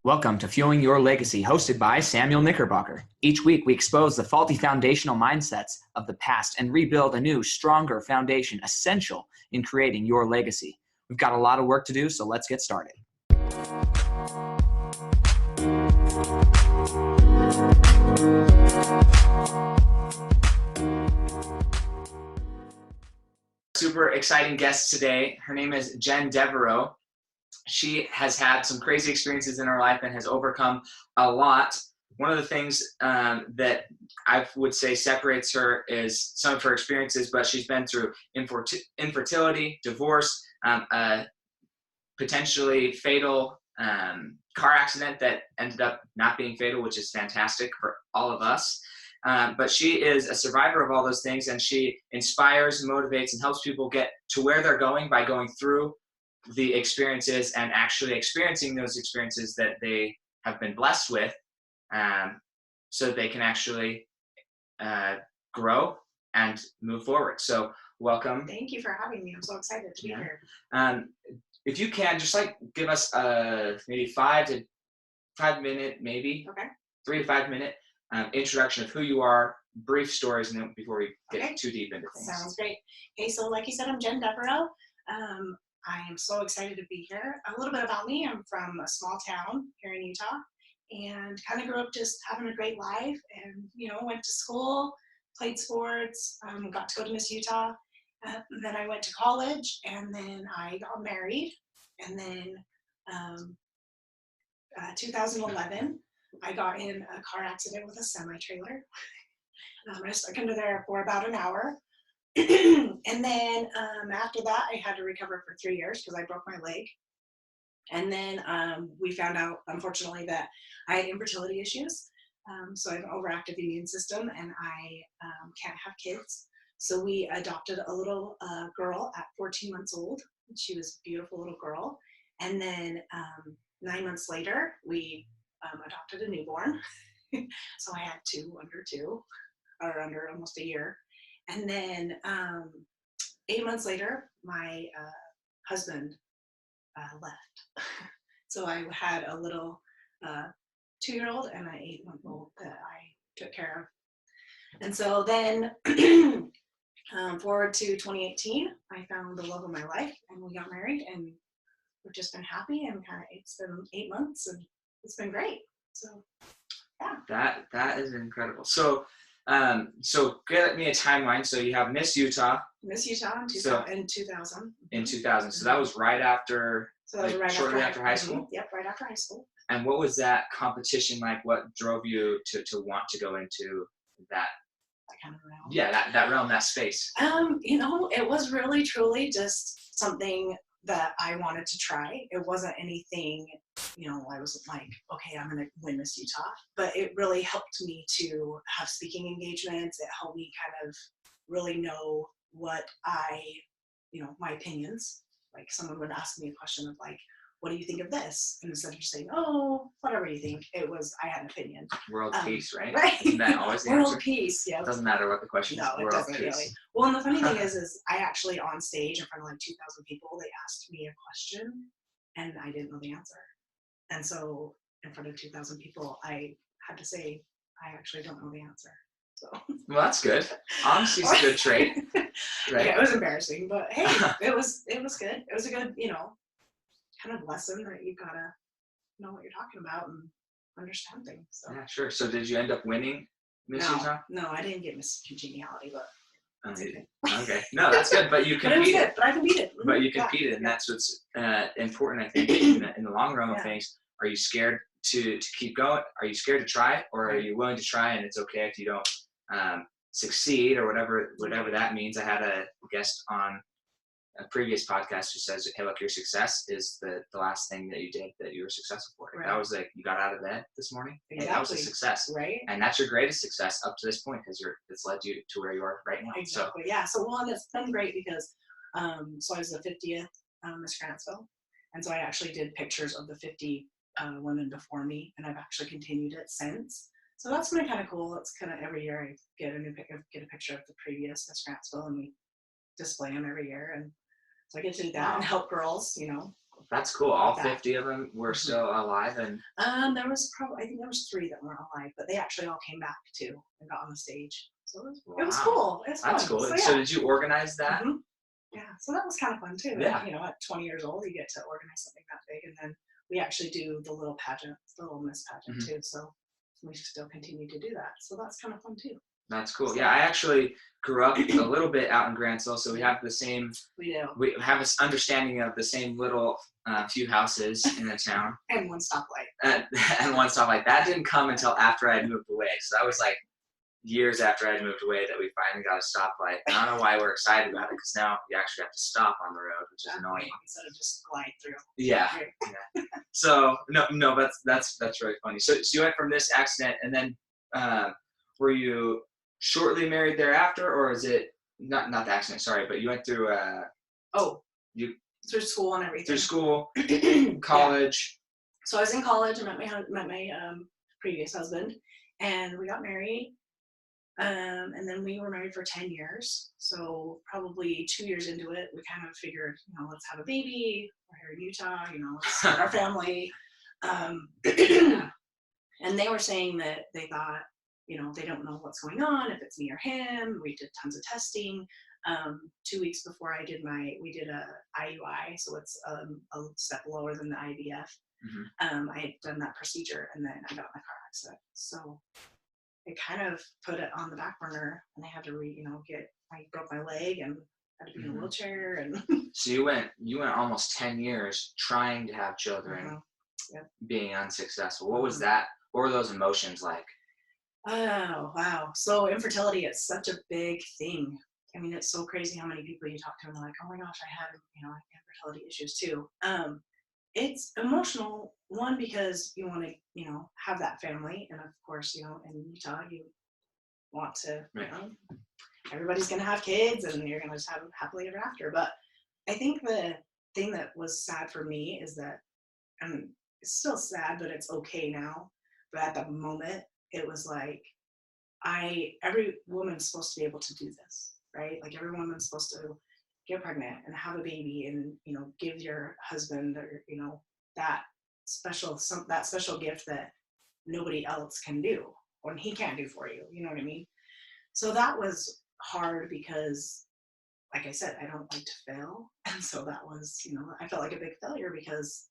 Welcome to Fueling Your Legacy, hosted by Samuel Knickerbocker. Each week, we expose the faulty foundational mindsets of the past and rebuild a new, stronger foundation essential in creating your legacy. We've got a lot of work to do, so let's get started. Super exciting guest today. Her name is Jen Deveraux. She has had some crazy experiences in her life and has overcome a lot. One of the things that I would say separates her is some of her experiences, but she's been through infertility, divorce, a potentially fatal car accident that ended up not being fatal, which is fantastic for all of us. But she is a survivor of all those things, and she inspires, motivates, and helps people get to where they're going by going through the experiences and actually experiencing those experiences that they have been blessed with, so they can actually grow and move forward. So welcome. Thank you for having me. I'm so excited to be here. If you can, just give us maybe 5 minute, maybe Okay. 3 to 5 minute introduction of who you are, brief stories, and then before we get too deep into things. Sounds great. Okay, so like you said, I'm Jen Deveraux. I am so excited to be here. A little bit about me: I'm from a small town here in Utah, and kind of grew up just having a great life. And went to school, played sports, got to go to Miss Utah. Then I went to college, and then I got married. And then 2011, I got in a car accident with a semi-trailer. I stuck under there for about an hour. And then after that, I had to recover for 3 years because I broke my leg. And then we found out, unfortunately, that I had infertility issues. So I have an overactive immune system, and I can't have kids. So we adopted a little girl at 14 months old. She was a beautiful little girl. And then 9 months later, we adopted a newborn. So I had under almost a year. And then 8 months later, my husband left. So I had a little 2-year-old and an 8-month-old that I took care of. And so then forward to 2018, I found the love of my life, and we got married, and we've just been happy, and it's been 8 months, and it's been great. So yeah. That is incredible. So get me a timeline. So you have Miss Utah. Miss Utah in 2000. In 2000. So that was right after. So that was shortly after high school. Yep, right after high school. And what was that competition like? What drove you to want to go into that kind of realm? Yeah, that realm, that space. It was really truly just something that I wanted to try. It wasn't anything, I was like, okay, I'm going to win Miss Utah. But it really helped me to have speaking engagements. It helped me kind of really know what my opinions. Like, someone would ask me a question of like, what do you think of this? And instead of just saying, oh, whatever you think, it was, I had an opinion. World peace, right? Right. Isn't that always the World answer? peace, yeah. It doesn't matter what the question is. No, it doesn't really. Well, and the funny thing is I actually on stage in front of like 2,000 people, they asked me a question and I didn't know the answer. And so in front of 2,000 people, I had to say, I actually don't know the answer. So. Well, that's good. Honesty is a good trait. Right? Yeah, it was embarrassing, but hey, it was good. It was a good, kind of lesson that you gotta know what you're talking about and understand things. So. Yeah, sure. So did you end up winning Miss Utah? No, I didn't get Miss Congeniality, but that's okay. Okay. No, that's good. But you competed. But it was good. But I competed. But you competed, and that's what's important, I think, in the long run of things. Are you scared to keep going? Are you scared to try, or are you willing to try and it's okay if you don't succeed, or whatever that means? I had a guest on a previous podcast who says, hey, look, your success is the last thing that you did that you were successful for. Right. That was like, you got out of bed this morning. Exactly. Hey, that was a success. Right. And that's your greatest success up to this point, because it's led you to where you are right now. Exactly. So, yeah. So one, it's been great because so I was the 50th Miss Grantsville. And so I actually did pictures of the 50 women before me, and I've actually continued it since. So that's been kind of cool. It's kind of every year I get a picture of the previous Miss Grantsville, and we display them every year. And so I get to do that and help girls, That's cool. All that. 50 of them were still alive, and there was I think there was 3 that weren't alive, but they actually all came back too and got on the stage. So it was cool. It was that's fun. cool. So, So did you organize that? Yeah, so that was kind of fun too. Yeah. You know, at 20 years old, you get to organize something that big, and then we actually do the little pageant, the little Miss pageant too. So we still continue to do that. So that's kind of fun too. That's cool. Yeah, I actually grew up a little bit out in Grantsville, so we have the same. We do. We have this understanding of the same little few houses in the town. And one stoplight. And one stoplight. That didn't come until after I moved away. So that was like years after I moved away that we finally got a stoplight. And I don't know why we're excited about it, because now you actually have to stop on the road, which is annoying. Instead of just glide through. Yeah. So no, that's really funny. So you went from this accident, and then were you shortly married thereafter, or is it not the accident? Sorry, but you went through through school and everything. Through school, college. Yeah. So I was in college. I met my previous husband, and we got married. And then we were married for 10 years. So probably 2 years into it, we kind of figured, let's have a baby. We're here in Utah, let's start our family. And they were saying that they thought, they don't know what's going on, if it's me or him. We did tons of testing. 2 weeks before we did a IUI, so it's a step lower than the IVF. I had done that procedure, and then I got in a car accident. So it kind of put it on the back burner, and I had to I broke my leg and had to be in a wheelchair. And so you went almost 10 years trying to have children, being unsuccessful. What was that? What were those emotions like? Oh, wow. So infertility is such a big thing. I mean, it's so crazy how many people you talk to and they're like, oh my gosh, I had, infertility issues too. It's emotional, one, because you want to, have that family. And of course, in Utah, you want to, everybody's going to have kids and you're going to just have them happily ever after. But I think the thing that was sad for me is that, and it's still sad, but it's okay now. But at the moment, it was like, every woman's supposed to be able to do this, right? Like every woman's supposed to get pregnant and have a baby and, give your husband or, that special gift that nobody else can do or he can't do for you. You know what I mean? So that was hard because, like I said, I don't like to fail. And so that was, I felt like a big failure because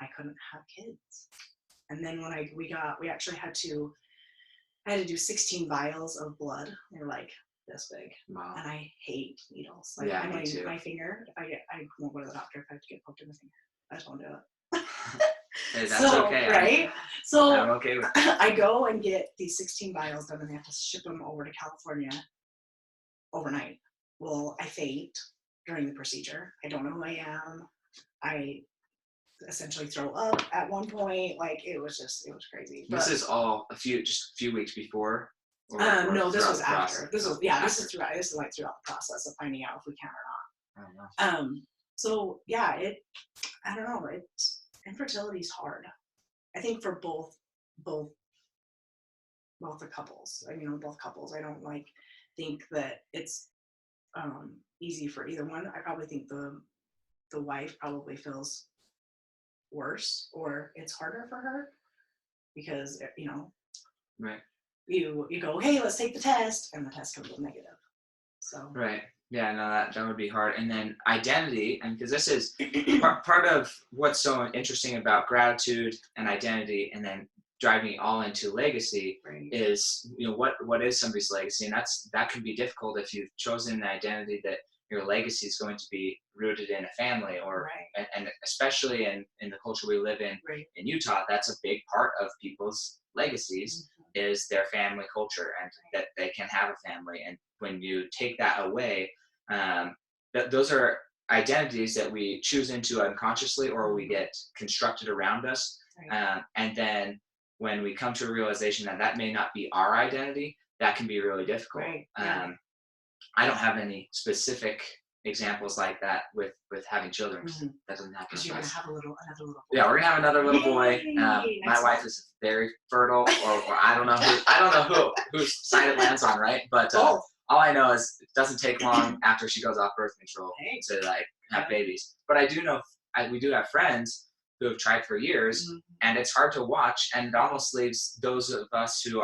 I couldn't have kids. And then when we actually had to do 16 vials of blood. They're like this big. Wow. And I hate needles. Like me too. My finger, I won't go to the doctor if I have to get poked in the finger. I just won't do it. Hey, that's okay. Right? So I'm okay with that. I go and get these 16 vials done, and they have to ship them over to California overnight. Well, I faint during the procedure. I don't know who I am. I essentially throw up at one point. Like it was crazy. This is all just a few weeks before. No, this was after. This is like throughout the process of finding out if we can or not. I don't know. So yeah, I don't know. Infertility is hard. I think for both the couples. Both couples. I don't think that it's easy for either one. I probably think the wife probably feels worse, or it's harder for her because right. You go, hey, let's take the test, and the test comes up negative. So right. Yeah, no, that would be hard. And then identity, and because this is part of what's so interesting about gratitude and identity, and then driving all into legacy, is what is somebody's legacy, and that can be difficult if you've chosen an identity that your legacy is going to be rooted in a family, or and especially in the culture we live in Utah, that's a big part of people's legacies is their family culture, and that they can have a family. And when you take that away, those are identities that we choose into unconsciously, or we get constructed around us. And then when we come to a realization that may not be our identity, that can be really difficult. I don't have any specific examples like that with having children. That doesn't happen. Because you're gonna have another little boy. Yeah, we're gonna have another little boy. My wife is very fertile, or I don't know whose side it lands on, right? But all I know is it doesn't take long after she goes off birth control to have babies. But I do know we do have friends who have tried for years, and it's hard to watch, and it almost leaves those of us who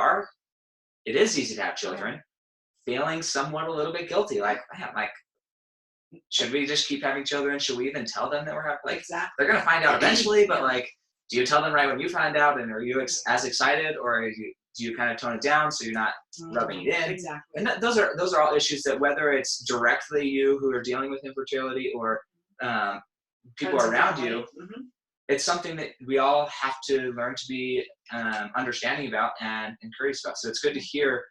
it is easy to have children, feeling somewhat a little bit guilty. Like, man, like, should we just keep having children? Should we even tell them that we're having, like, Exactly. they're going to find out eventually, but like, do you tell them right when you find out, and are you as excited, or do you kind of tone it down so you're not rubbing it in? Exactly. And those are all issues that, whether it's directly you who are dealing with infertility or people around you, it's something that we all have to learn to be understanding about and curious about. So it's good to hear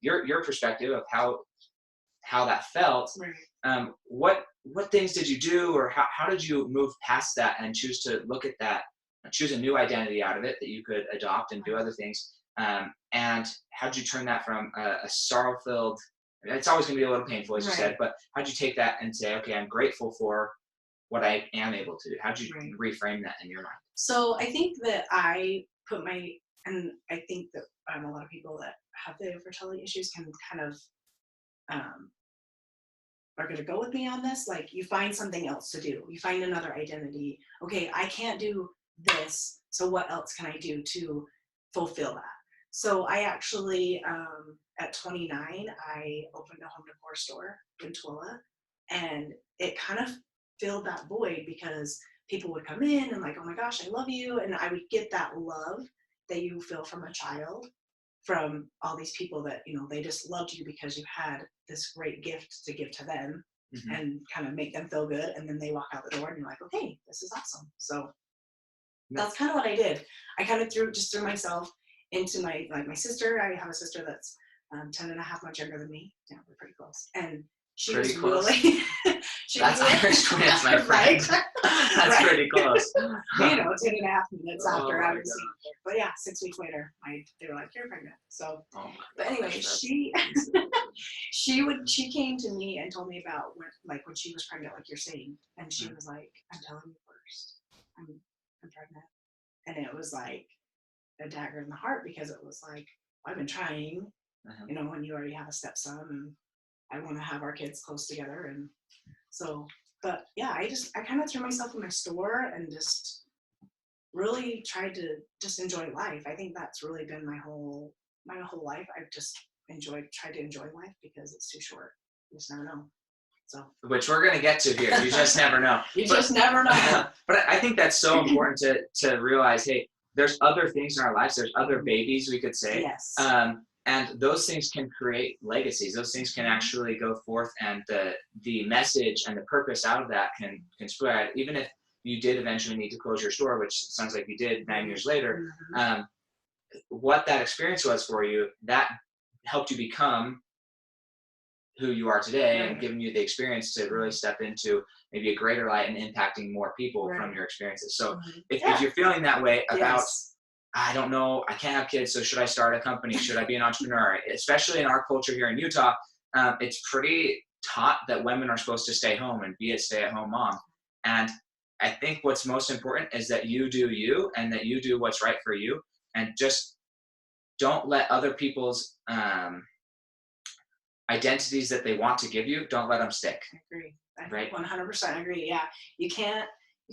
your perspective of how that felt. Right. What things did you do, or how did you move past that and choose to look at that, choose a new identity out of it that you could adopt and do other things? And how did you turn that from a sorrow-filled, it's always going to be a little painful, as you said, but how did you take that and say, okay, I'm grateful for what I am able to do? How did you reframe that in your mind? So I think that and I think that a lot of people that have the infertility issues can kind of are going to go with me on this. Like, you find something else to do. You find another identity. Okay, I can't do this, so what else can I do to fulfill that? So I actually, at 29, I opened a home decor store in Twilla, and it kind of filled that void, because people would come in and like, oh my gosh, I love you. And I would get that love that you feel from a child, from all these people that, they just loved you because you had this great gift to give to them and kind of make them feel good. And then they walk out the door and you're like, okay, this is awesome. So that's kind of what I did. I kind of threw myself into my sister. I have a sister that's 10 and a half months younger than me. Yeah, we're pretty close. And she pretty was close. Really, that's Irish twins, my friend. Right? That's right. pretty close. 10 and a half minutes after I my was seeing her. But yeah, 6 weeks later, they were like, you're pregnant. So, but gosh, anyway, she came to me and told me about when she was pregnant, like you're saying, and she was like, I'm telling you first, I'm pregnant. And it was like a dagger in the heart, because it was like, I've been trying, when you already have a stepson, and I want to have our kids close together. And so, but yeah, I kind of threw myself in my store and just really tried to just enjoy life. I think that's really been my whole life. I've just tried to enjoy life, because it's too short. You just never know. So, which we're going to get to here. You just never know. Just never know. But I think that's so important to realize, hey, there's other things in our lives. There's other babies, we could say. Yes. And those things can create legacies. Those things can actually go forth, and the message and the purpose out of that can spread. Even if you did eventually need to close your store, which sounds like you did 9 years later, what that experience was for you, that helped you become who you are today, and giving you the experience to really step into maybe a greater light and impacting more people from your experiences. So if you're feeling that way about, I don't know, I can't have kids, so should I start a company? Should I be an entrepreneur? Especially in our culture here in Utah, it's pretty taught that women are supposed to stay home and be a stay-at-home mom. And I think what's most important is that you do you, and that you do what's right for you, and just don't let other people's identities that they want to give you, don't let them stick. I agree. I 100% agree. Yeah, you can't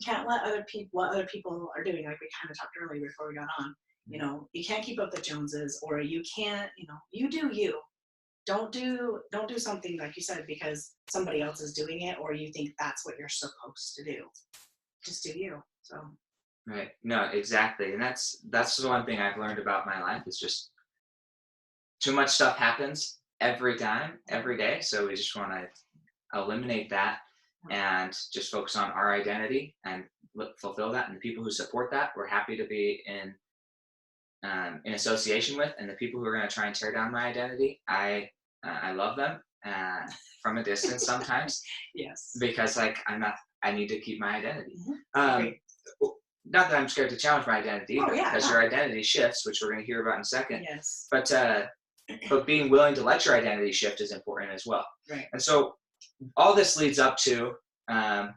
let what other people are doing, like we kind of talked earlier before we got on. You can't keep up the Joneses, or you can't. You do you. Don't do something, like you said, because somebody else is doing it, or you think that's what you're supposed to do. Just do you. So. Right. No, exactly. And that's the one thing I've learned about my life, is just too much stuff happens every time, every day. So we just want to eliminate that and just focus on our identity and fulfill that. And the people who support that, we're happy to be in association with. And the people who are going to try and tear down my identity, I love them from a distance sometimes. Yes. Because I need to keep my identity. Not that I'm scared to challenge my identity, because your identity shifts, which we're going to hear about in a second. Yes. But being willing to let your identity shift is important as well. Right. And so all this leads up to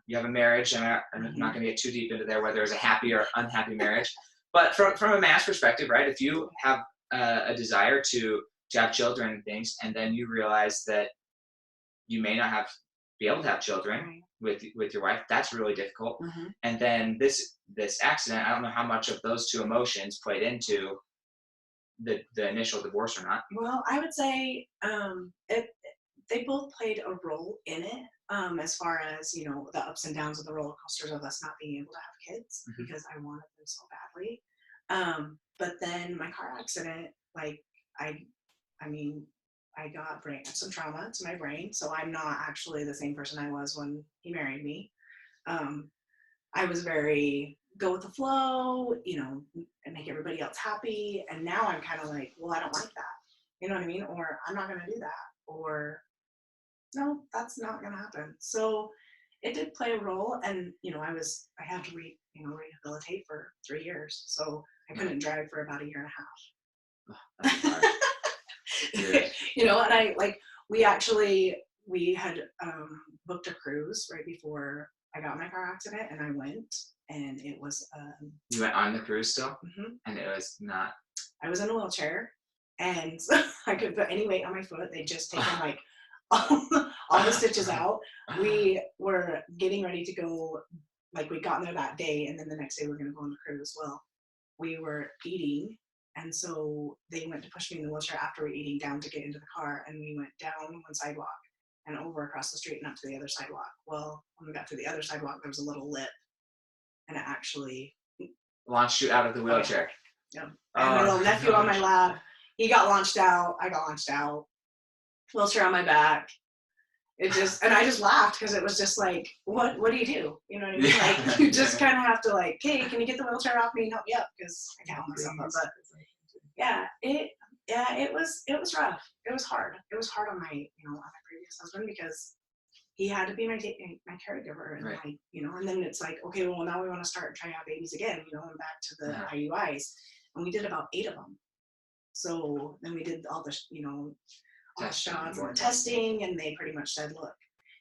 you have a marriage, and I'm not going to get too deep into there whether it's a happy or unhappy marriage. But from a man's perspective, right? If you have a desire to have children and things, and then you realize that you may not be able to have children with your wife. That's really difficult. And then this accident, I don't know how much of those two emotions played into the initial divorce or not. Well, I would say they both played a role in it, as far as, you know, the ups and downs of the roller coasters of us not being able to have kids because I wanted them so badly. But then my car accident, like I mean, I got some trauma to my brain, so I'm not actually the same person I was when he married me. I was very go with the flow, you know, and make everybody else happy. And now I'm kind of like, well, I don't like that. You know what I mean? Or I'm not going to do that. Or no, that's not going to happen. So it did play a role. And, you know, I had to rehabilitate for 3 years. So I couldn't drive for about a year and a half. That's hard. You know, and we had booked a cruise right before I got my car accident, and I went, and it was you went on the cruise still? And it was not, I was in a wheelchair, and I couldn't put any weight on my foot. They'd just taken like all the stitches out. We were getting ready to go, like we'd gotten there that day, and then the next day we were going to go on the cruise. Well, we were eating, and so they went to push me in the wheelchair after we were eating down to get into the car, and we went down one sidewalk and over across the street and up to the other sidewalk. Well, when we got to the other sidewalk, there was a little lip, and it actually launched you out of the wheelchair. Yeah. And my little nephew on my lap, he got launched out. I got launched out. Wheelchair on my back. And I just laughed because it was just like, what do you do? You know what I mean? Like, you just kind of have to like, hey, can you get the wheelchair off me and help me up? Because I can't help myself up. But it was rough. It was hard. It was hard on my previous husband because he had to be my caregiver, and like, you know, and then it's like, okay, well, now we want to start trying to have babies again, you know, and back to the IUIs, and we did about 8 of them. So then we did all the, you know, all the shots and the testing, and they pretty much said, look,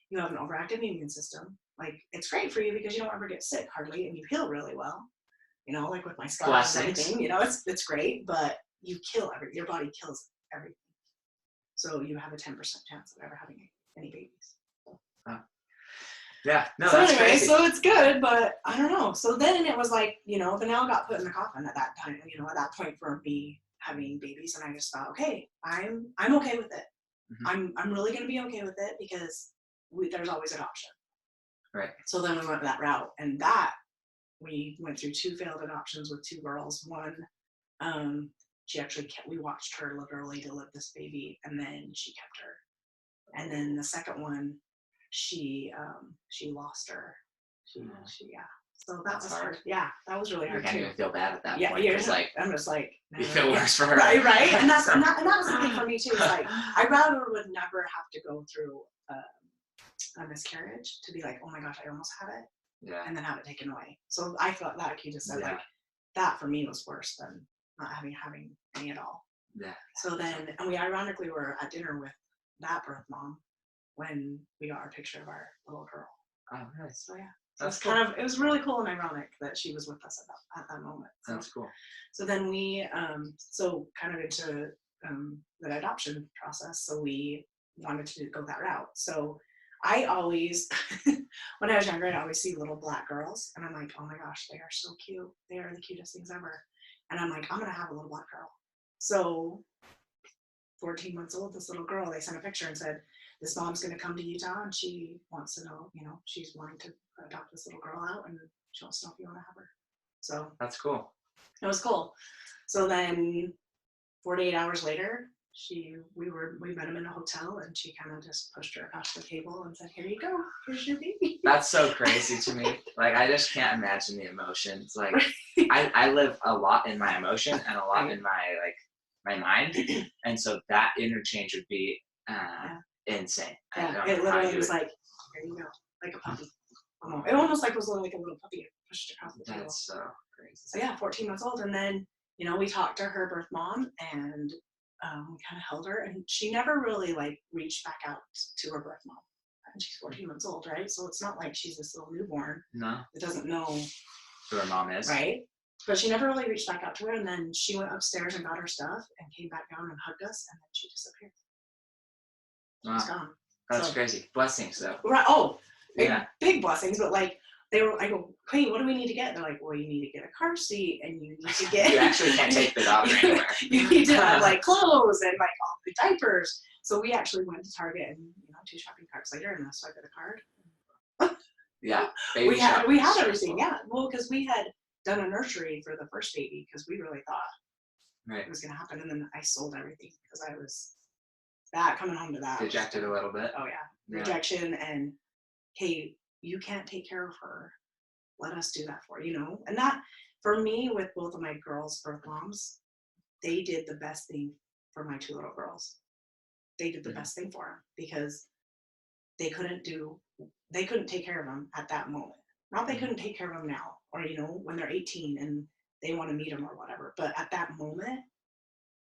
you have an overactive immune system. Like, it's great for you because you don't ever get sick hardly, and you heal really well. You know, like with my scars and everything, you know, it's great, but you kill your body kills everything. So you have a 10% chance of ever having any babies. Yeah, no, so that's anyway, crazy. So it's good, but I don't know. So then it was like, you know, the nail got put in the coffin at that time, you know, at that point for me having babies, and I just thought, okay, I'm okay with it. I'm really gonna be okay with it because there's always an option. Right. So then we went that route, and that we went through 2 failed adoptions with 2 girls. One, she actually we watched her literally deliver this baby, and then she kept her. And then the second one, she lost her. So that was hard. Yeah, that was really hard. You can't even feel bad at that point. Yeah, I'm just like, you feel worse for her. Right. And that was the thing for me too. It's like, I rather would never have to go through a miscarriage to be like, oh my gosh, I almost had it. Yeah. And then have it taken away. So I thought that, like you just said, like that for me was worse than not having any at all. Yeah. So then, and we ironically were at dinner with that birth mom when we got our picture of our little girl. Oh, nice. So yeah. So it's cool. It was really cool and ironic that she was with us at that moment. So, that's cool. So then we, so kind of into the adoption process. So we wanted to go that route. So I always, when I was younger, I'd always see little black girls, and I'm like, oh my gosh, they are so cute. They are the cutest things ever. And I'm like, I'm gonna have a little black girl. So 14 months old, this little girl, they sent a picture and said, this mom's going to come to Utah, and she wants to know, you know, she's wanting to adopt this little girl out, and she wants to know if you want to have her. So that's cool. It was cool. So then 48 hours later, we met him in a hotel, and she kind of just pushed her across the table and said, here you go, here's your baby. That's so crazy to me. Like, I just can't imagine the emotions. Like, I live a lot in my emotion and a lot in my mind, and so that interchange would be insane. Yeah, it literally was like, here you go, like a puppy. It almost like was like a little puppy pushed across the table. That's so crazy. So yeah, 14 months old, and then, you know, we talked to her birth mom, and we kind of held her, and she never really like reached back out to her birth mom. And she's 14 months old, right? So it's not like she's this little newborn that doesn't know who her mom is, right? But she never really reached back out to her, and then she went upstairs and got her stuff and came back down and hugged us, and then she disappeared. She was gone. That's crazy. Blessings, though. Right. Oh, Yeah. big blessings. But like, I go, hey, what do we need to get? And they're like, well, you need to get a car seat, and you need to get. You actually can't take the daughter anywhere. You need to have like clothes and like all the diapers. So we actually went to Target and 2 shopping carts later, and I swiped the card. Yeah. We had everything. Yeah. Well, because we had done a nursery for the first baby because we really thought it was going to happen, and then I sold everything because I was coming home to that. Dejected a little bit. Oh yeah. Rejection and hey, you can't take care of her. Let us do that for you. And that for me with both of my girls' birth moms, they did the best thing for my 2 little girls. They did the best thing for them because they couldn't take care of them at that moment. Not they couldn't take care of them now or when they're 18 and they want to meet them or whatever. But at that moment,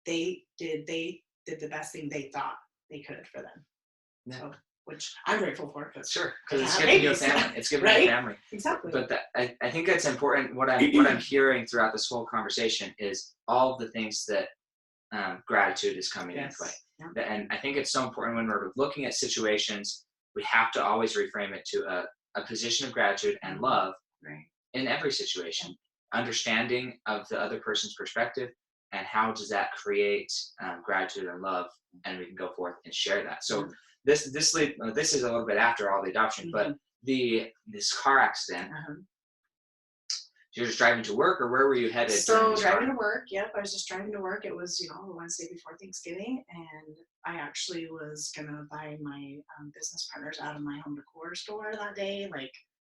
they did the best thing they thought they could for them. Yeah. So, which I'm grateful for. Because it's giving you a family. It's giving you a family. Exactly. But I think that's important. What I'm hearing throughout this whole conversation is all of the things that gratitude is coming into play. Yeah. And I think it's so important when we're looking at situations, we have to always reframe it to a position of gratitude and love in every situation. Understanding of the other person's perspective and how does that create gratitude and love, and we can go forth and share that. So this is a little bit after all the adoption, but this car accident. You're just driving to work, or where were you headed? So driving to work. Yep, I was just driving to work. It was the Wednesday before Thanksgiving, and I actually was gonna buy my business partners out of my Home Décor store that day. Like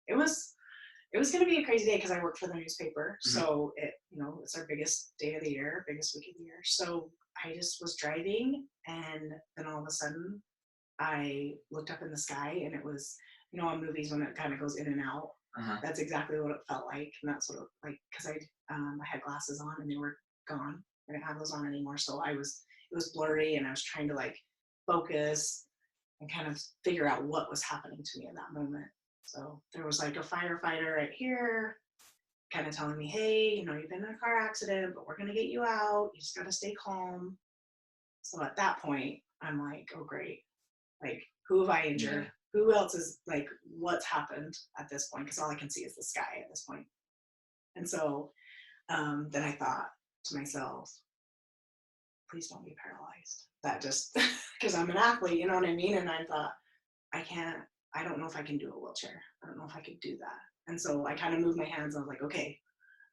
it was gonna be a crazy day because I work for the newspaper. So it's our biggest day of the year, biggest week of the year. So I just was driving, and then all of a sudden, I looked up in the sky, and it was on movies when it kind of goes in and out. That's exactly what it felt like, and that's what because I had glasses on and they were gone. I didn't have those on anymore, so it was blurry, and I was trying to like focus and kind of figure out what was happening to me in that moment. So there was like a firefighter right here, kind of telling me, hey, you've been in a car accident, but we're gonna get you out. You just gotta stay calm. So at that point, I'm like, oh great, like who have I injured? Yeah. Who else is like, what's happened at this point? Because all I can see is the sky at this point. And so then I thought to myself, please don't be paralyzed. That just, because I'm an athlete, you know what I mean? And I thought, I don't know if I can do a wheelchair. I don't know if I could do that. And so I kind of moved my hands. I was like, okay,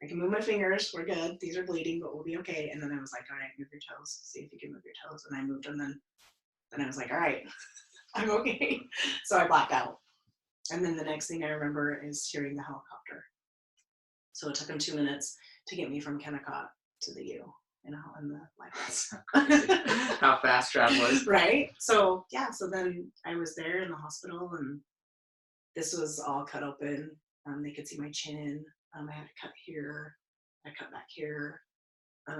I can move my fingers. We're good. These are bleeding, but we'll be okay. And then I was like, all right, move your toes. See if you can move your toes. And I moved them. Then I was like, all right, I'm okay. So I blacked out. And then the next thing I remember is hearing the helicopter. So it took them 2 minutes to get me from Kennecott to the U, in the lighthouse. How fast travel is. Right. So so then I was there in the hospital, and this was all cut open. They could see my chin. I had a cut here. I cut back here. I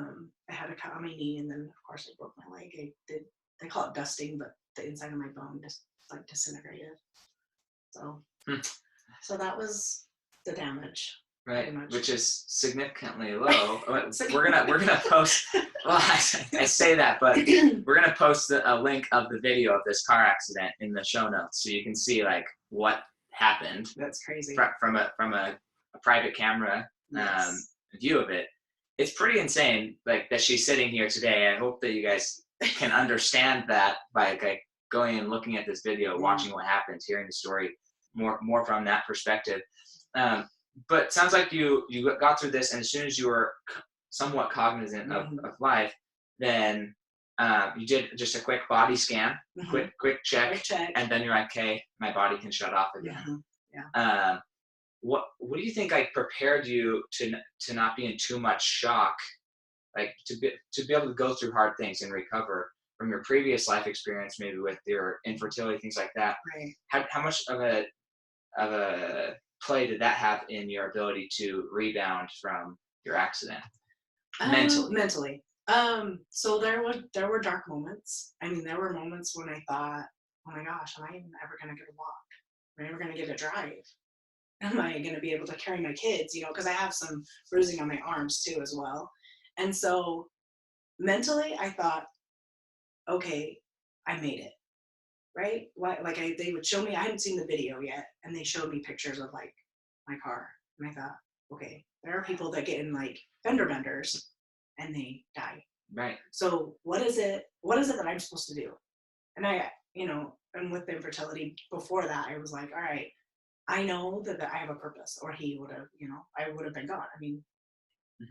had a cut on my knee, and then of course I broke my leg. They call it dusting, but the inside of my bone just like disintegrated. So, so that was the damage. Right, which is significantly low. We're gonna post. Well, I say that, but we're gonna post a link of the video of this car accident in the show notes, so you can see like what happened. That's crazy. From a private camera view of it. It's pretty insane. Like that she's sitting here today. I hope that you guys can understand that by like going and looking at this video, watching what happens, hearing the story more from that perspective. But it sounds like you got through this, and as soon as you were somewhat cognizant of life, then you did just a quick body scan, quick check, and then you're like, okay, my body can shut off again. What do you think like prepared you to not be in too much shock, like to be able to go through hard things and recover from your previous life experience, maybe with your infertility, things like that? Right. How much of a play did that have in your ability to rebound from your accident mentally? So there were dark moments. I mean, there were moments when I thought, oh my gosh, am I even ever going to get a walk? Am I ever going to get a drive? Am I going to be able to carry my kids? Because I have some bruising on my arms too as well. And so mentally I thought, okay, I made it. right? Why, like they would show me, I hadn't seen the video yet, and they showed me pictures of like my car. And I thought, okay, there are people that get in like fender benders and they die. Right. So what is it that I'm supposed to do? And I, and with the infertility before that, I was like, all right, I know that I have a purpose, or he would have, I would have been gone. I mean,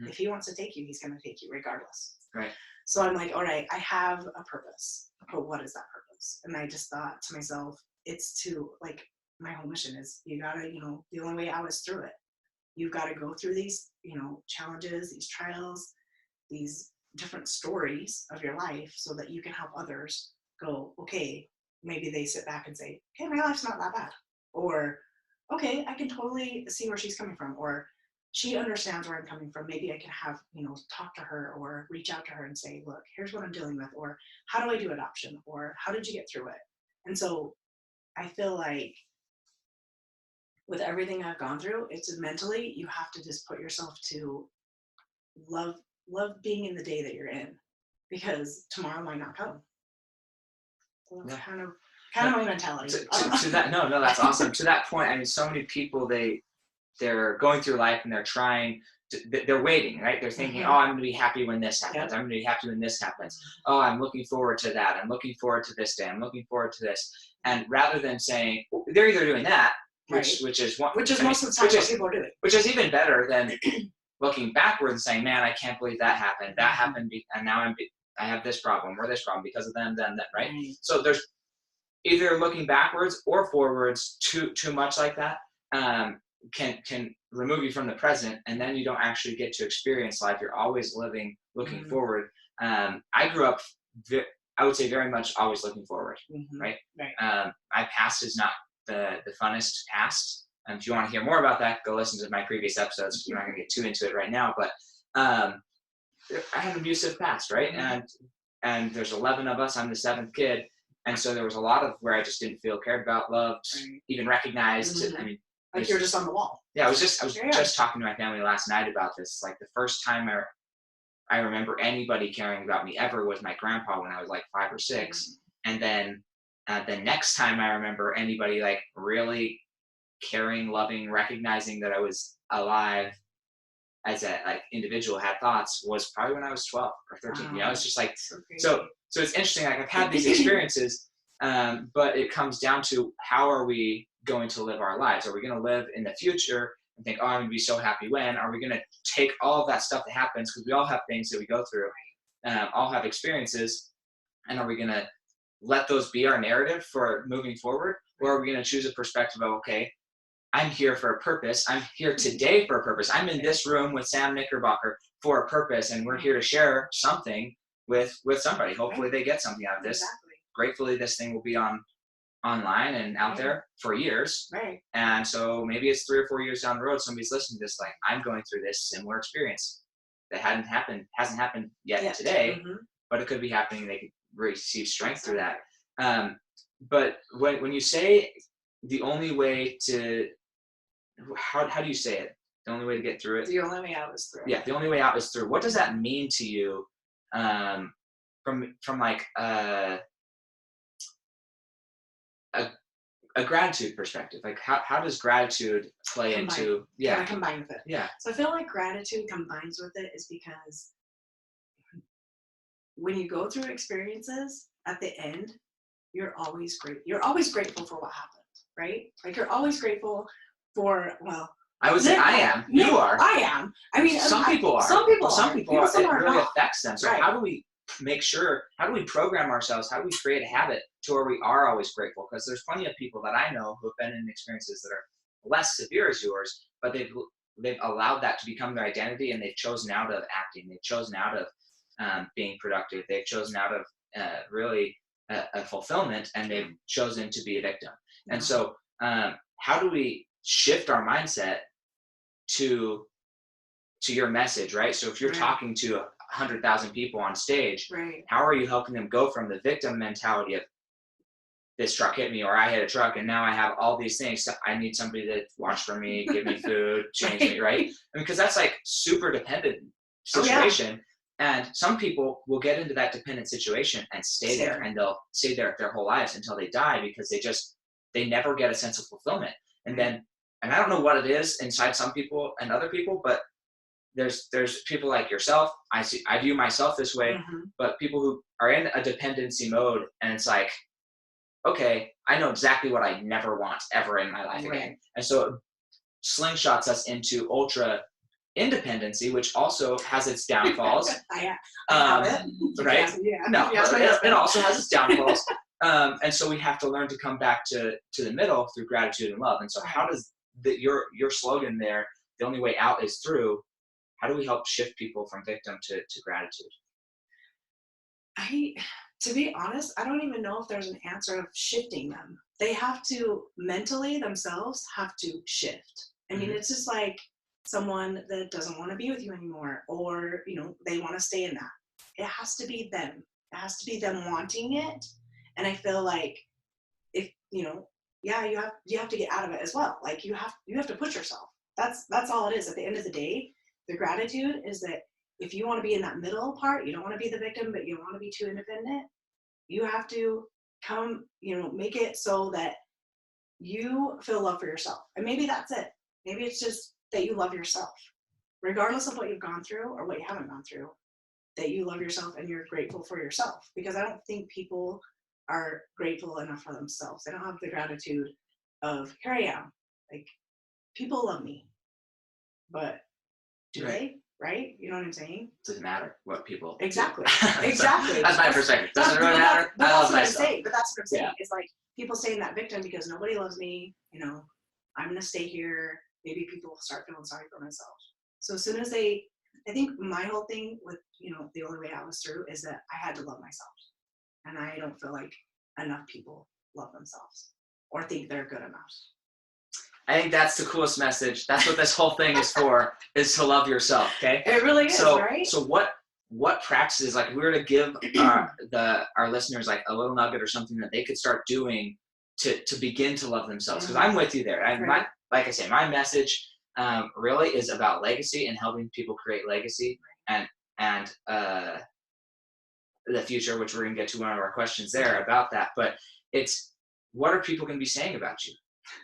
if he wants to take you, he's going to take you regardless. Right. So I'm like, all right, I have a purpose, but what is that purpose? And I just thought to myself, it's to, like, my whole mission is you gotta, the only way out is through it. You've got to go through these, challenges, these trials, these different stories of your life so that you can help others go, okay, maybe they sit back and say, okay, my life's not that bad. Or, okay, I can totally see where she's coming from. Or she understands where I'm coming from. Maybe I can have, talk to her or reach out to her and say, look, here's what I'm dealing with. Or how do I do adoption? Or how did you get through it? And so I feel like with everything I've gone through, it's mentally, you have to just put yourself to love being in the day that you're in, because tomorrow might not come. So that's kind of my mentality. To that, no, that's awesome. To that point, I mean, so many people, they're going through life and they're waiting, right? They're thinking, oh, I'm going to be happy when this happens. I'm going to be happy when this happens. Oh, I'm looking forward to that. I'm looking forward to this day. I'm looking forward to this. And rather than saying, well, they're either doing that, which is most of the time what people are doing, which is even better than looking backwards and saying, man, I can't believe that happened. That happened, and now I have this problem or this problem because of them, right? So there's either looking backwards or forwards too much like that can remove you from the present, and then you don't actually get to experience life. You're always looking forward. I grew up, I would say, very much always looking forward, right? My past is not the funnest past. If you want to hear more about that, go listen to my previous episodes. We're not going to get too into it right now, but I had an abusive past, right? And there's 11 of us. I'm the 7th kid. And so there was a lot of where I just didn't feel cared about, loved, even recognized. I mean, like you're just on the wall. Yeah, I was just talking to my family last night about this. Like the first time I remember anybody caring about me ever was my grandpa when I was like 5 or 6. And then the next time I remember anybody like really caring, loving, recognizing that I was alive as a like individual, had thoughts, was probably when I was 12 or 13. It's just like, so it's interesting. Like I've had these experiences, but it comes down to how are we going to live our lives? Are we going to live in the future and think, oh, I'm going to be so happy when? Are we going to take all of that stuff that happens, because we all have things that we go through, all have experiences, and are we going to let those be our narrative for moving forward? Or are we going to choose a perspective of, okay, I'm here for a purpose. I'm here today for a purpose. I'm in this room with Sam Knickerbocker for a purpose, and we're here to share something with somebody. Hopefully they get something out of this. Gratefully, this thing will be online and out there for years. And so maybe it's 3 or 4 years down the road, somebody's listening to this like, I'm going through this similar experience that hasn't happened yet today, but it could be happening. They could receive strength through that. But when you say the only way to, how do you say it? The only way to get through it? The only way out is through. Yeah, the only way out is through. What does that mean to you from like a gratitude perspective? Like how does gratitude play into combine with it? Yeah. So I feel like gratitude combines with it is because when you go through experiences, at the end, you're always grateful for what happened, right? Like you're always grateful for, well, I would say I am. You are. I am. I mean, some people are. Some people are. It really not. affects them. So how do we make sure, how do we program ourselves? How do we create a habit to where we are always grateful? Because there's plenty of people that I know who have been in experiences that are less severe as yours, but they've allowed that to become their identity, and they've chosen out of acting. They've chosen out of being productive. They've chosen out of really a fulfillment, and they've chosen to be a victim. And so how do we shift our mindset to your message, right? So if you're talking to 100,000 people on stage, how are you helping them go from the victim mentality of this truck hit me, or I hit a truck and now I have all these things, so I need somebody to watch for me, give me food, change me, right? I mean, because that's like super dependent situation. And some people will get into that dependent situation and stay there, Same. and they'll stay there their whole lives until they die because they never get a sense of fulfillment. And then, and I don't know what it is inside some people and other people, but there's people like yourself. I view myself this way, but people who are in a dependency mode, and it's like, okay, I know exactly what I never want ever in my life again. And so it slingshots us into ultra independency, which also has its downfalls. I have it. Right? Yeah. No, Yes, it also has its downfalls. And so we have to learn to come back to the middle through gratitude and love. And so how does your slogan there, the only way out is through, how do we help shift people from victim to gratitude? To be honest, I don't even know if there's an answer of shifting them. They have to mentally themselves have to shift. I mean, it's just like someone that doesn't want to be with you anymore, or, you know, they want to stay in that. It has to be them. It has to be them wanting it. And I feel like if, you know, yeah, you have to get out of it as well. Like you have to push yourself. That's all it is. At the end of the day, the gratitude is that if you want to be in that middle part, you don't want to be the victim, but you don't want to be too independent, you have to come, you know, make it so that you feel love for yourself. And maybe that's it. Maybe it's just that you love yourself, regardless of what you've gone through or what you haven't gone through, that you love yourself and you're grateful for yourself. Because I don't think people are grateful enough for themselves. They don't have the gratitude of, here I am. Like, people love me, but do they? Right? You know what I'm saying? Doesn't matter what people Exactly. do. Exactly. That's my perspective. Doesn't really matter. But I that's love what I'm myself. saying. But that's what I'm saying. It's like people stay in that victim because nobody loves me. You know, I'm gonna stay here. Maybe people will start feeling sorry for myself. So as soon as I think my whole thing with, you know, the only way I was through is that I had to love myself, and I don't feel like enough people love themselves or think they're good enough. I think that's the coolest message. That's what this whole thing is for, is to love yourself, okay? It really is, right? So what practices, like, if we were to give our listeners like a little nugget or something that they could start doing to begin to love themselves? Because I'm with you there. Like I say, my message really is about legacy and helping people create legacy and the future, which we're going to get to one of our questions there about that. But it's, what are people going to be saying about you?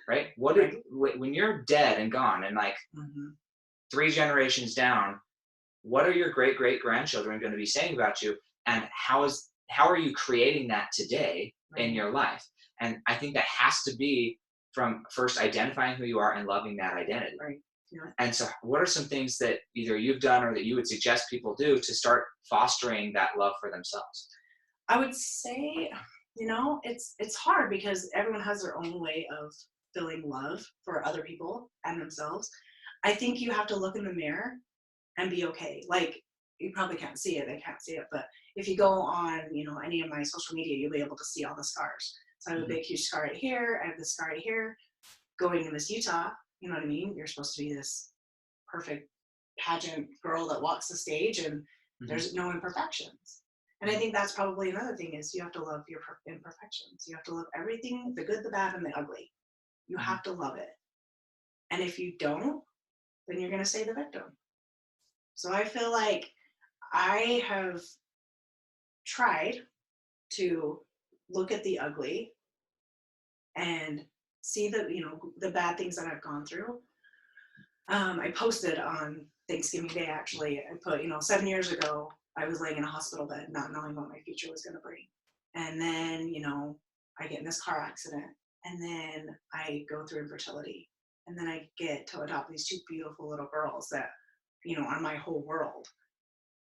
Right? When you're dead and gone and like 3 generations down, what are your great grandchildren going to be saying about you? And how are you creating that today in your life? And I think that has to be from first identifying who you are and loving that identity. Right. Yeah. And so what are some things that either you've done or that you would suggest people do to start fostering that love for themselves? I would say, you know, it's hard because everyone has their own way of feeling love for other people and themselves. I think you have to look in the mirror and be okay. Like, you probably can't see it, they can't see it, but if you go on, you know, any of my social media, you'll be able to see all the scars. So I have a big, huge scar right here. I have this scar right here. Going to Miss Utah, you know what I mean? You're supposed to be this perfect pageant girl that walks the stage, and there's no imperfections. And I think that's probably another thing, is you have to love your imperfections. You have to love everything, the good, the bad, and the ugly. You have to love it. And if you don't, then you're going to stay the victim. So I feel like I have tried to look at the ugly and see the, you know, the bad things that I've gone through. I posted on Thanksgiving Day, actually, I put, you know, 7 years ago, I was laying in a hospital bed, not knowing what my future was going to bring. And then, you know, I get in this car accident, and then I go through infertility. And then I get to adopt these 2 beautiful little girls that, you know, are my whole world.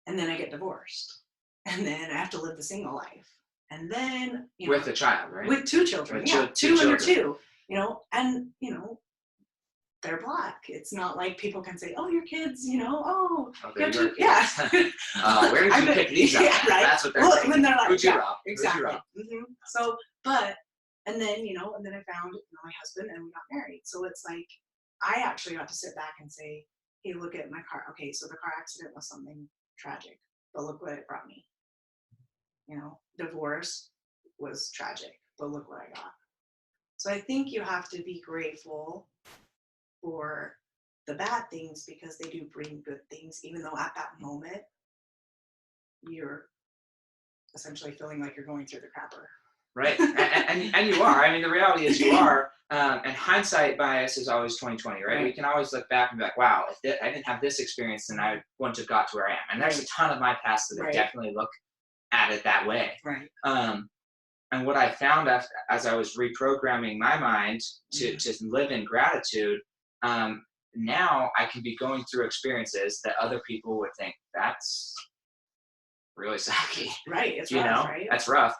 And then I get divorced. And then I have to live the single life. And then, you know, with a child, right? With 2 children. With two children. under 2, you know, and, you know, they're Black. It's not like people can say, oh, your kids, you know, okay, go to, yeah. Where did you pick these up? Yeah, right. That's what they're saying. When they're like, Who'd you rob? Exactly. So, but, and then, you know, and then I found, you know, my husband, and we got married. So it's like, I actually got to sit back and say, hey, look at my car. Okay, so the car accident was something tragic, but look what it brought me. You know, divorce was tragic, but look what I got. So I think you have to be grateful for the bad things, because they do bring good things, even though at that moment you're essentially feeling like you're going through the crapper. Right. And you are. I mean, the reality is you are. And hindsight bias is always 20/20, right? We can always look back and be like, wow, if I didn't have this experience, then I wouldn't have got to where I am. And there's a ton of my past that I definitely look at it that way. Right. And what I found as I was reprogramming my mind to live in gratitude, now I can be going through experiences that other people would think, that's really sucky. Right. It's you rough, know, right? that's rough.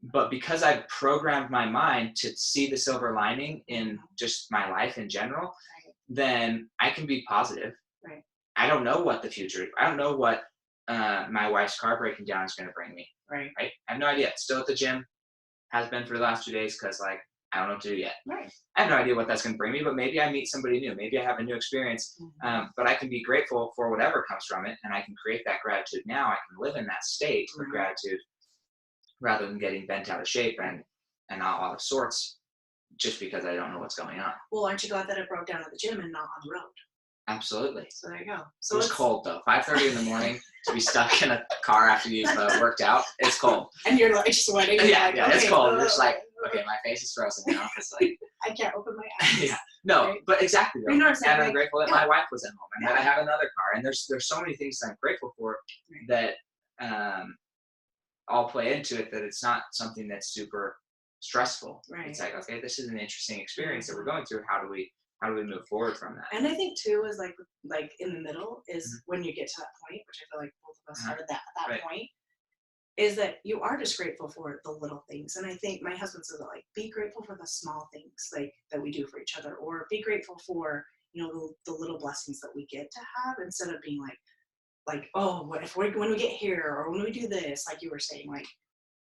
But because I've programmed my mind to see the silver lining in just my life in general, then I can be positive. Right. I don't know what the future, I don't know what my wife's car breaking down is going to bring me. Right. I have no idea. Still at the gym, has been for the last 2 days because like I don't know what to do yet. Right. I have no idea what that's going to bring me, but maybe I meet somebody new. Maybe I have a new experience. But I can be grateful for whatever comes from it, and I can create that gratitude now. I can live in that state of gratitude rather than getting bent out of shape and all out of sorts just because I don't know what's going on. Well, aren't you glad that it broke down at the gym and not on the road? Absolutely. So there you go. So it was cold though. 5:30 in the morning to be stuck in a car after you've worked out. It's cold. And you're like sweating. Yeah, like, yeah, okay, it's cold. You're just like, okay, my face is frozen now. It's like I can't open my eyes. Yeah. No, right? but exactly. You know what I'm saying? And I'm grateful that my wife was at home and that I have another car. And there's so many things that I'm grateful for that all play into it, that it's not something that's super stressful. Right. It's like, okay, this is an interesting experience that we're going through. How do we move forward from that? And I think too is like in the middle is when you get to that point, which I feel like both of us started at that point, is that you are just grateful for the little things. And I think my husband says like, be grateful for the small things like that we do for each other, or be grateful for, you know, the little blessings that we get to have, instead of being like, oh, what if when we get here, or when we do this, like you were saying, like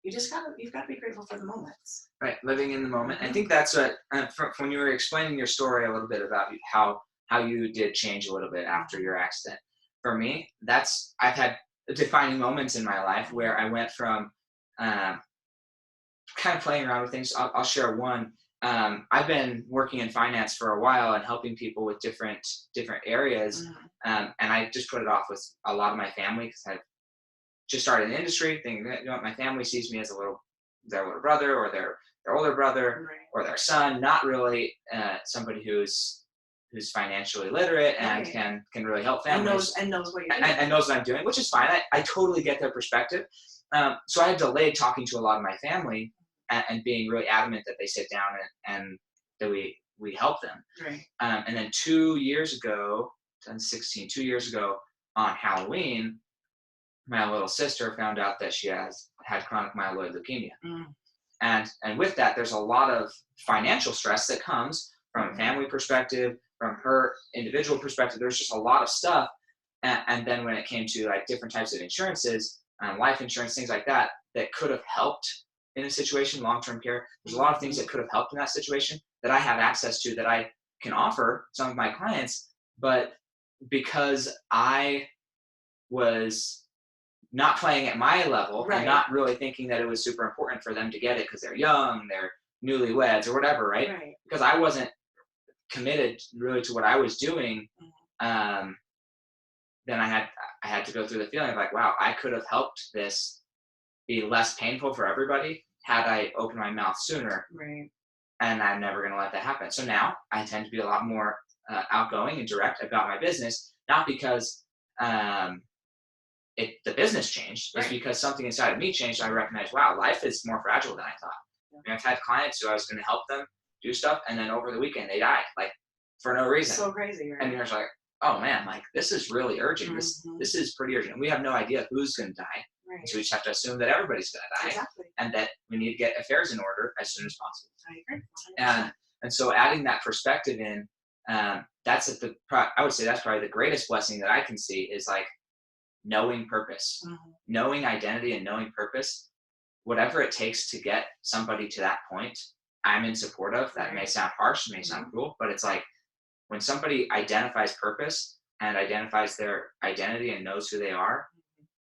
you've got to be grateful for the moments. Right, living in the moment. I think that's what when you were explaining your story a little bit about how you did change a little bit after your accident. For me, I've had defining moments in my life where I went from kind of playing around with things. I'll share one. I've been working in finance for a while and helping people with different areas, and I just put it off with a lot of my family because I've just started in the industry, thinking, you know what, my family sees me as their little brother or their older brother or their son, not really somebody who's financially literate and can really help families and knows what you're doing. And knows what I'm doing, which is fine. I totally get their perspective. So I had delayed talking to a lot of my family and being really adamant that they sit down and that we help them. Right. And then 2 years ago, 2016, 2 years ago on Halloween, my little sister found out that she had chronic myeloid leukemia. And with that, there's a lot of financial stress that comes from a family perspective, from her individual perspective. There's just a lot of stuff. And then when it came to like different types of insurances, life insurance, things like that could have helped in a situation, long-term care, there's a lot of things that could have helped in that situation that I have access to that I can offer some of my clients. But because I was not playing at my level and not really thinking that it was super important for them to get it because they're young, they're newlyweds or whatever, right? Because I wasn't committed really to what I was doing, then I had to go through the feeling of like, wow, I could have helped this be less painful for everybody had I opened my mouth sooner. Right. And I'm never going to let that happen. So now I tend to be a lot more outgoing and direct about my business, not because the business changed, it's because something inside of me changed. I recognized, wow, life is more fragile than I thought. I mean, I've had clients who I was going to help them do stuff, and then over the weekend they died, like for no reason. So crazy, right? And you're just like, oh man, like this is really urgent. This is pretty urgent. We have no idea who's going to die. Right. So we just have to assume that everybody's going to die. Exactly. And that we need to get affairs in order as soon as possible. I agree. 100%. And so adding that perspective in, I would say that's probably the greatest blessing that I can see is like knowing purpose, knowing identity and knowing purpose. Whatever it takes to get somebody to that point, I'm in support of. That may sound harsh, may sound cruel, but it's like when somebody identifies purpose and identifies their identity and knows who they are,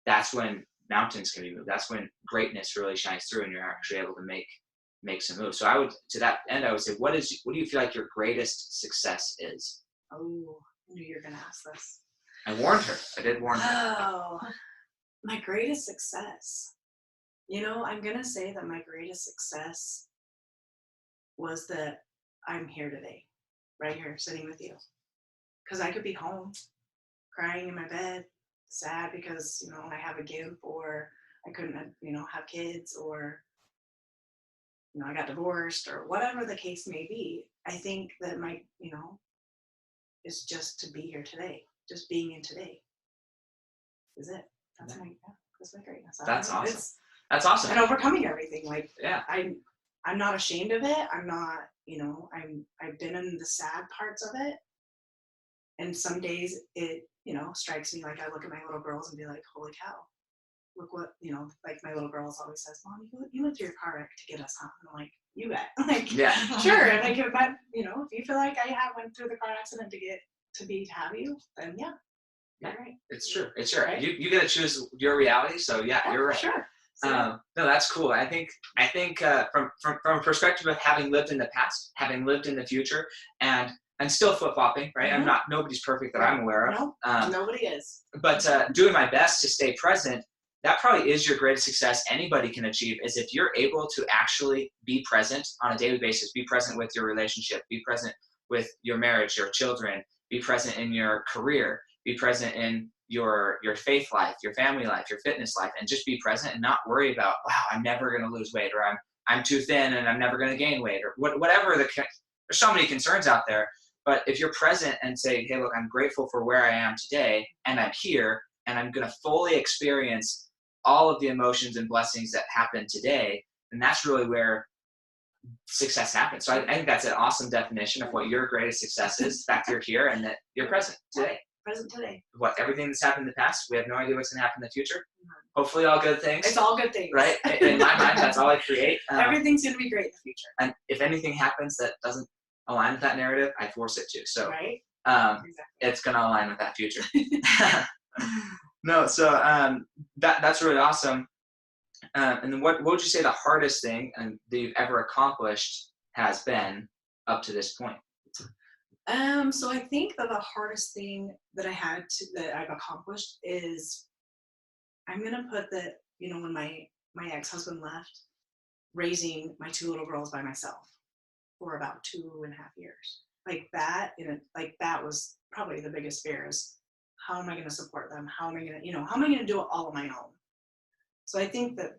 that's when mountains can be moved. That's when greatness really shines through and you're actually able to make some moves. So to that end, I would say, what do you feel like your greatest success is? Oh, I knew you were going to ask this. I warned her. I did warn her. Oh, My greatest success, I'm going to say that my greatest success was that I'm here today, right here, sitting with you. Because I could be home, crying in my bed, sad because, I have a GIMP, or I couldn't, have kids, or, I got divorced, or whatever the case may be. I think that my, is just to be here today, just being in today is it. That's my greatness. That's awesome. That's awesome. And overcoming everything. Like, yeah, I'm not ashamed of it. I'm not, I've been in the sad parts of it. And some days it, strikes me, like I look at my little girls and be like, holy cow, look what, like my little girls always says, Mom, you went through your car wreck to get us home. And I'm like, you bet. Like, yeah, sure. And like, if you feel like I went through the car accident to have you, then yeah. Yeah, right. It's true. It's true. Right? You get to choose your reality. So yeah, you're right. Sure. So, no, that's cool. I think from a perspective of having lived in the past, having lived in the future, and still flip flopping, right? Mm-hmm. Nobody's perfect that I'm aware of. No, nobody is. But doing my best to stay present, that probably is your greatest success anybody can achieve, is if you're able to actually be present on a daily basis, be present with your relationship, be present with your marriage, your children, be present in your career, be present in your faith life, your family life, your fitness life, and just be present and not worry about, wow, I'm never going to lose weight, or I'm too thin and I'm never going to gain weight, or whatever. There's so many concerns out there. But if you're present and say, hey, look, I'm grateful for where I am today, and I'm here, and I'm going to fully experience all of the emotions and blessings that happen today, then that's really where success happens. So I think that's an awesome definition of what your greatest success is, the fact that you're here and that you're present today. Present today. Everything that's happened in the past, we have no idea what's going to happen in the future. Hopefully all good things. It's all good things. Right? In my mind, that's all I create. Everything's going to be great in the future. And if anything happens that doesn't align with that narrative, I force it to. So right? Exactly. It's going to align with that future. No, so that's really awesome. And then what would you say the hardest thing that you've ever accomplished has been up to this point? So I think that the hardest thing that I've accomplished is, I'm gonna put that, when my ex-husband left, raising my two little girls by myself for about 2.5 years. Like that, that was probably the biggest fear, is how am I gonna support them? How am I gonna do it all on my own? So I think that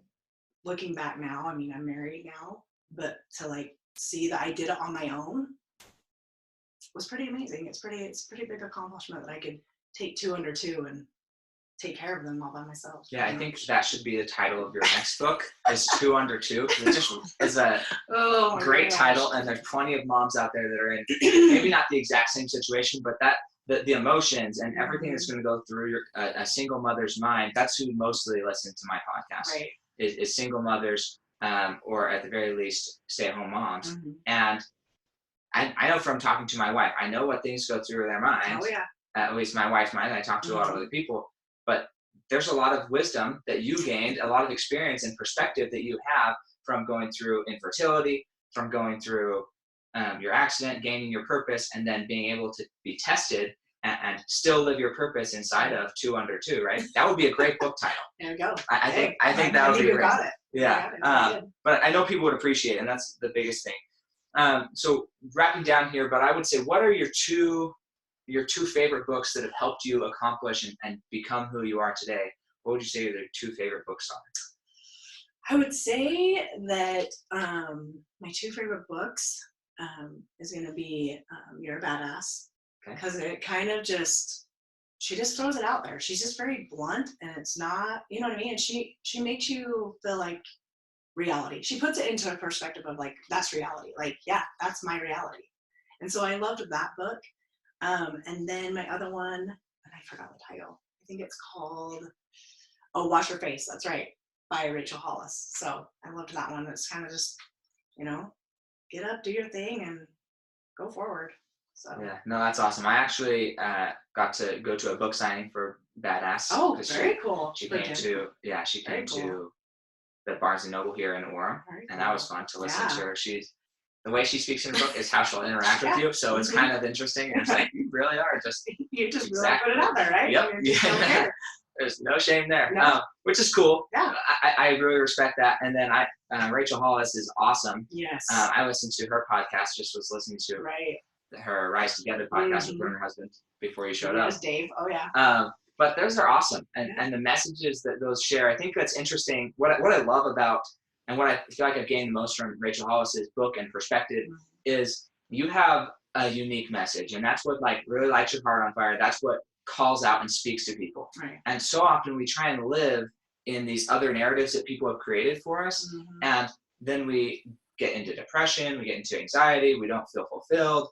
looking back now, I'm married now, but to see that I did it on my own was pretty amazing. It's pretty big accomplishment that I could take 2 under 2 and take care of them all by myself. Yeah, I think that should be the title of your next book, is 2 under 2. It just is a great title, and there's plenty of moms out there that are in maybe not the exact same situation, but the emotions and everything that's going to go through a single mother's mind. That's who mostly listen to my podcast. Right. Is single mothers, or at the very least stay-at-home moms. Mm-hmm. And I know from talking to my wife, I know what things go through their minds. Oh yeah. At least my wife's mind. I talk to a lot of other people, but there's a lot of wisdom that you gained, a lot of experience and perspective that you have from going through infertility, from going through your accident, gaining your purpose, and then being able to be tested and still live your purpose inside of 2 under 2, right? That would be a great book title. There we go. I think that would be great. Got it. Yeah. But I know people would appreciate it, and that's the biggest thing. So wrapping down here, but I would say, what are your two favorite books that have helped you accomplish and become who you are today? What would you say your 2 favorite books are? I would say that my 2 favorite books is going to be You're a Badass, because it kind of she just throws it out there. She's just very blunt, and it's not, you know what I mean? And she makes you feel like reality. She puts it into a perspective of that's reality. Yeah, that's my reality. And so I loved that book. And then my other one, and I forgot the title. I think it's called Wash Your Face. That's right, by Rachel Hollis. So I loved that one. It's kind of just, get up, do your thing, and go forward. So yeah, no, that's awesome. I actually got to go to a book signing for Badass. Oh, very cool. She came to the Barnes & Noble here in Orem, and that was fun to listen to her. The way she speaks in the book is how she'll interact with you, so it's kind of interesting. And it's you really are just really put it out there, right? Yep. Yeah. There's no shame there, No. which is cool. Yeah. I really respect that. And then Rachel Hollis is awesome. Yes. I listened to her podcast, just was listening to her Rise Together podcast with her and her husband before you showed up. Yes, Dave. Oh, yeah. But those are awesome. And the messages that those share, I think that's interesting. What I love about, and what I feel like I've gained the most from Rachel Hollis's book and perspective is you have a unique message. And that's what like really lights your heart on fire. That's what calls out and speaks to people. Right. And so often we try and live in these other narratives that people have created for us. And then we get into depression, we get into anxiety, we don't feel fulfilled.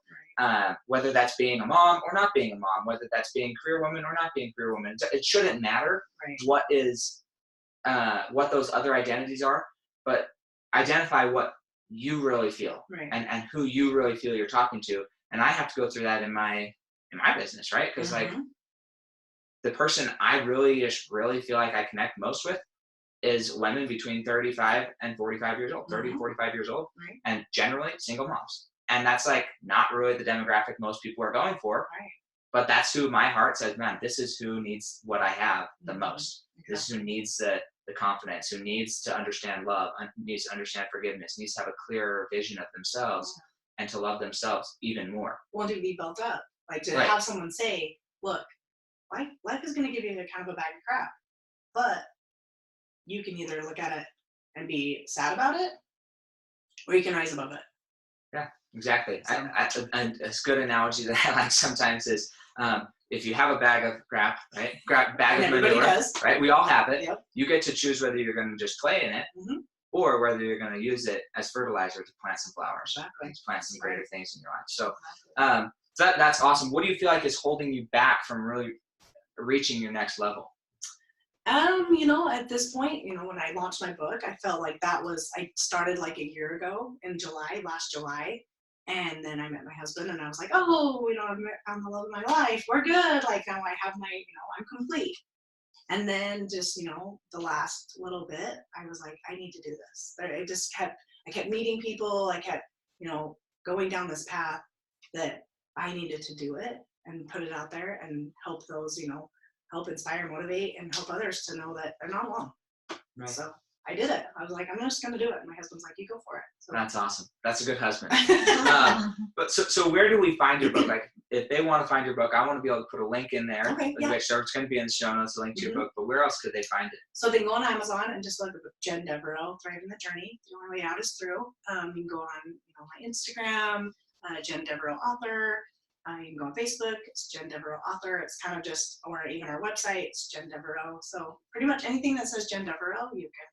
Whether that's being a mom or not being a mom, whether that's being a career woman or not being a career woman, it shouldn't matter what those other identities are, but identify what you really feel and who you really feel you're talking to. And I have to go through that in my business, right? Because like the person I really feel like I connect most with is women between 35 and 45 years old, 30 to 45 years old, and generally single moms. And that's like not really the demographic most people are going for, but that's who my heart says, man, this is who needs what I have the most. This is who needs the confidence, who needs to understand love, needs to understand forgiveness, needs to have a clearer vision of themselves and to love themselves even more. Want to be built up, like to have someone say, look, life is going to give you kind of a bag of crap, but you can either look at it and be sad about it, or you can rise above it. Yeah, exactly. So, a good analogy that I like sometimes is if you have a bag of crap, right? Bag of manure, right? We all have it. Yep. You get to choose whether you're going to just play in it or whether you're going to use it as fertilizer to plant some flowers, to plant some greater things in your life. So that's awesome. What do you feel like is holding you back from really reaching your next level? At this point, when I launched my book, I felt like I started like a year ago in last July. And then I met my husband and I was like, oh, I've found the love of my life. We're good. Like now I have I'm complete. And then just, the last little bit, I was like, I need to do this. I kept meeting people. I kept, going down this path that I needed to do it and put it out there and help those, help inspire, motivate, and help others to know that they're not alone. Right. So I did it. I was like, I'm just going to do it. And my husband's like, you go for it. So. That's awesome. That's a good husband. But so where do we find your book? Like if they want to find your book, I want to be able to put a link in there. Okay, So it's going to be in the show notes, a link to your book, but where else could they find it? So they can go on Amazon and just look at Jen Deveraux, Thriving the Journey. The only way out is through. You can go on my Instagram, Jen Deveraux Author. You can go on Facebook, it's Jen Deveraux Author. It's kind of just, or even our website, it's Jen Deveraux. So pretty much anything that says Jen Deveraux, you can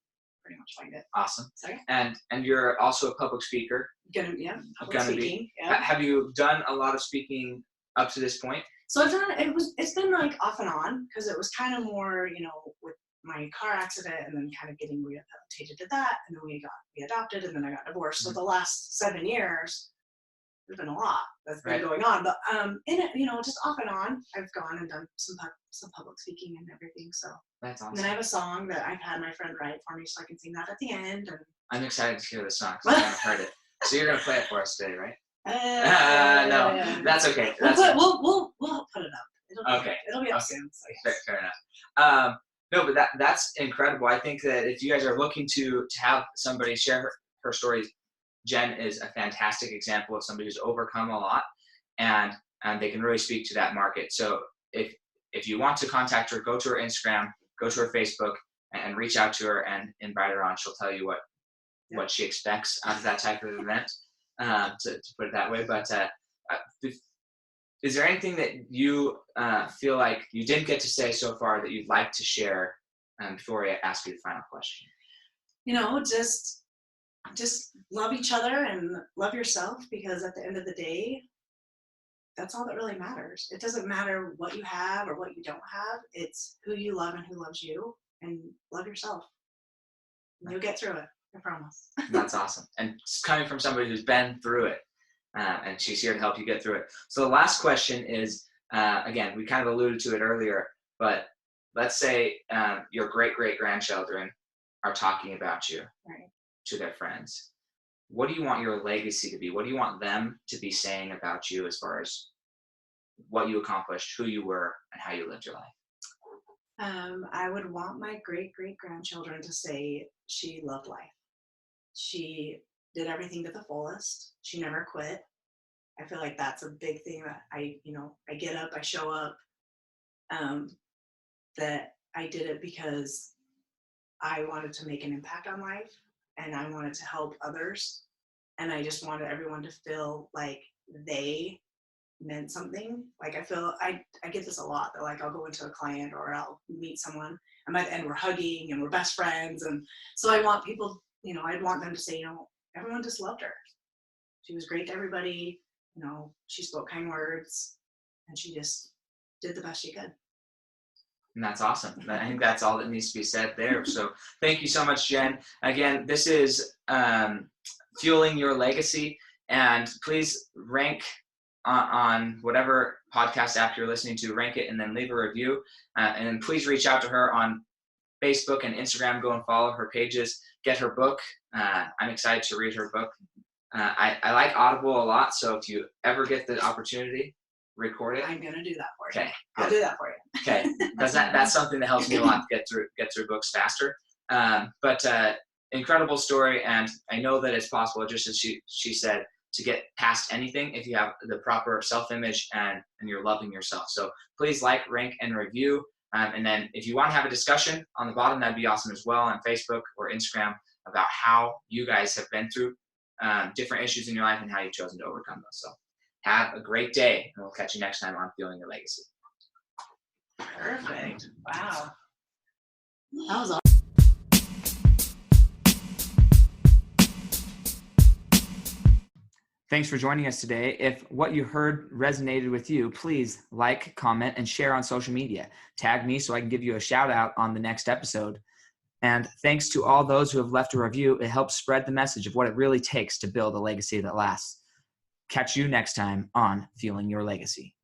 pretty much find it. Awesome. Sorry? And you're also a public speaker. Public speaking. Yeah. Have you done a lot of speaking up to this point? So I've done, it's been like off and on, because it was kind of more, with my car accident and then kind of getting rehabilitated to that. And then we got adopted and then I got divorced. So the last 7 years, there's been a lot that's been going on, but in it, just off and on, I've gone and done some public speaking and everything. So that's awesome. And then I have a song that I've had my friend write for me, so I can sing that at the end. And I'm excited to hear the song because I haven't heard it. So you're gonna play it for us today, right? No, that's okay. We'll put it up. It'll be up soon. So yes. Fair enough. No, but that's incredible. I think that if you guys are looking to have somebody share her stories, Jen is a fantastic example of somebody who's overcome a lot, and they can really speak to that market. So if you want to contact her, go to her Instagram, go to her Facebook, and reach out to her and invite her on. She'll tell you what she expects out of that type of event, to put it that way. But is there anything that you feel like you didn't get to say so far that you'd like to share before I ask you the final question? Just love each other and love yourself, because at the end of the day, that's all that really matters. It doesn't matter what you have or what you don't have. It's who you love and who loves you, and love yourself. And you'll get through it. I promise. That's awesome. And it's coming from somebody who's been through it, and she's here to help you get through it. So the last question is, again, we kind of alluded to it earlier, but let's say your great-great-grandchildren are talking about you. Right. To their friends. What do you want your legacy to be? What do you want them to be saying about you as far as what you accomplished, who you were, and how you lived your life? I would want my great-great-grandchildren to say she loved life. She did everything to the fullest. She never quit. I feel like that's a big thing that I get up, I show up, that I did it because I wanted to make an impact on life and I wanted to help others. And I just wanted everyone to feel like they meant something. Like I get this a lot. They're like, I'll go into a client or I'll meet someone and by the end we're hugging and we're best friends. And so I want people, I'd want them to say, everyone just loved her. She was great to everybody. She spoke kind words and she just did the best she could. And that's awesome. I think that's all that needs to be said there. So thank you so much, Jen. Again, this is Fueling Your Legacy. And please rank on whatever podcast app you're listening to, rank it and then leave a review. And then please reach out to her on Facebook and Instagram. Go and follow her pages. Get her book. I'm excited to read her book. I like Audible a lot. So if you ever get the opportunity, record it. I'm gonna do that for you. Okay, I'll do that for you. Okay, because that's something that helps me a lot to get through books faster. But incredible story, and I know that it's possible, just as she said, to get past anything if you have the proper self-image and you're loving yourself. So please like, rank, and review. And then if you want to have a discussion on the bottom, that'd be awesome as well on Facebook or Instagram about how you guys have been through different issues in your life and how you've chosen to overcome those. So have a great day, and we'll catch you next time on Fueling Your Legacy. Perfect. Wow. That was awesome. Thanks for joining us today. If what you heard resonated with you, please like, comment, and share on social media. Tag me so I can give you a shout out on the next episode. And thanks to all those who have left a review. It helps spread the message of what it really takes to build a legacy that lasts. Catch you next time on Fueling Your Legacy.